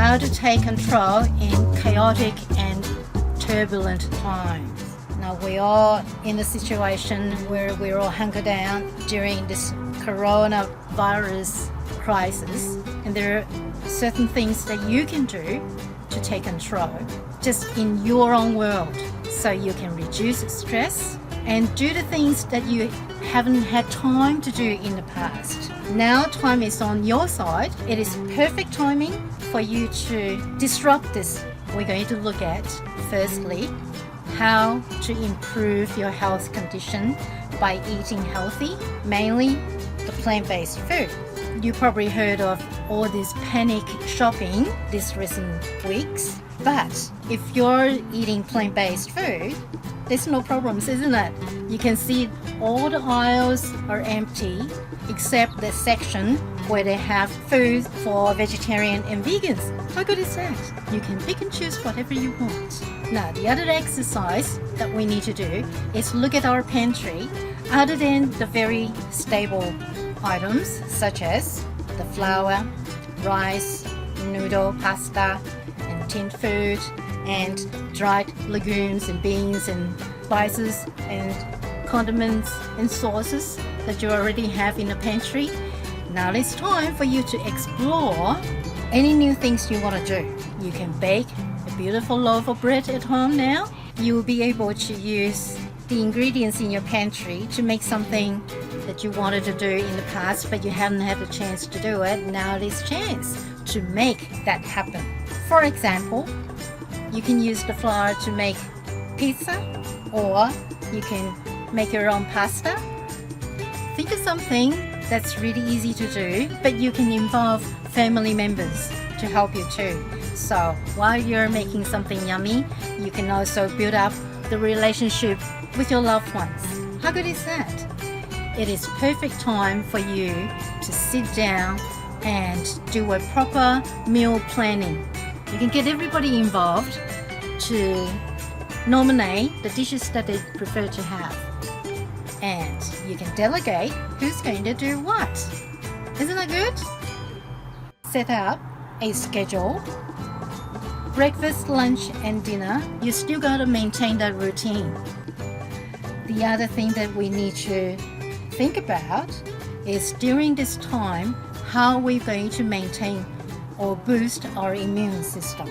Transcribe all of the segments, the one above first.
how to take control in chaotic and turbulent times. Now we are in a situation where we're all hunkered down during this coronavirus crisis, and there are certain things that you can do to take control just in your own world, so you can reduce stress and do the things that you haven't had time to do in the past. Now time is on your side. It is perfect timing for you to disrupt this. We're going to look at, firstly, how to improve your health condition by eating healthy, mainly the plant-based food. You probably heard of all this panic shopping these recent weeks, but if you're eating plant-based food, there's no problems, isn't it? You can see all the aisles are empty except the section where they have food for vegetarian and vegans. How good is that? You can pick and choose whatever you want. Now, the other exercise that we need to do is look at our pantry. Other than the very stable items such as the flour, rice, noodle, pasta, and tinned food, and dried legumes and beans and spices and condiments and sauces that you already have in the pantry. Now it's time for you to explore any new things you want to do. You can bake a beautiful loaf of bread at home now. You will be able to use the ingredients in your pantry to make something that you wanted to do in the past but you haven't had the chance to do it. Now there's a chance to make that happen. For example, you can use the flour to make pizza, or you can make your own pasta. Think of something that's really easy to do, but you can involve family members to help you too. So while you're making something yummy, you can also build up the relationship with your loved ones. How good is that? It is perfect time for you to sit down and do a proper meal planning. You can get everybody involved to nominate the dishes that they prefer to have. And you can delegate who's going to do what. Isn't that good? Set up a schedule. Breakfast, lunch, and dinner. You still got to maintain that routine. The other thing that we need to think about is during this time, how we're going to maintain or boost our immune system.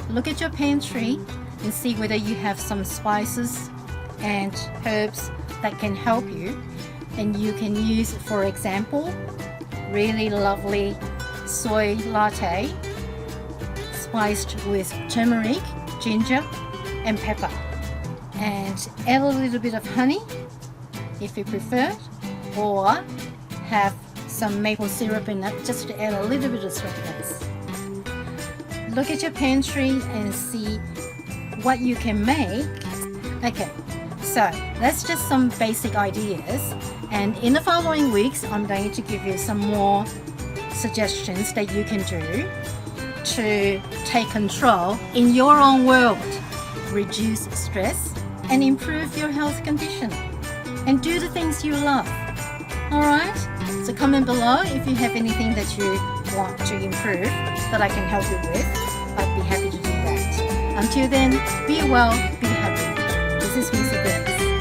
Look at your pantry and see whether you have some spices and herbs that can help you. And you can use, for example, really lovely soy latte spiced with turmeric, ginger, and pepper. And add a little bit of honey if you prefer, or have some maple syrup in it just to add a little bit of sweetness. Look at your pantry and see what you can make. Okay, so that's just some basic ideas, and in the following weeks I'm going to give you some more suggestions that you can do to take control in your own world, reduce stress, and improve your health condition, and do the things you love. Alright? So comment below if you have anything that you want to improve that I can help you with. I'd be happy to do that. Until then, be well, be happy. This is Missey Grace.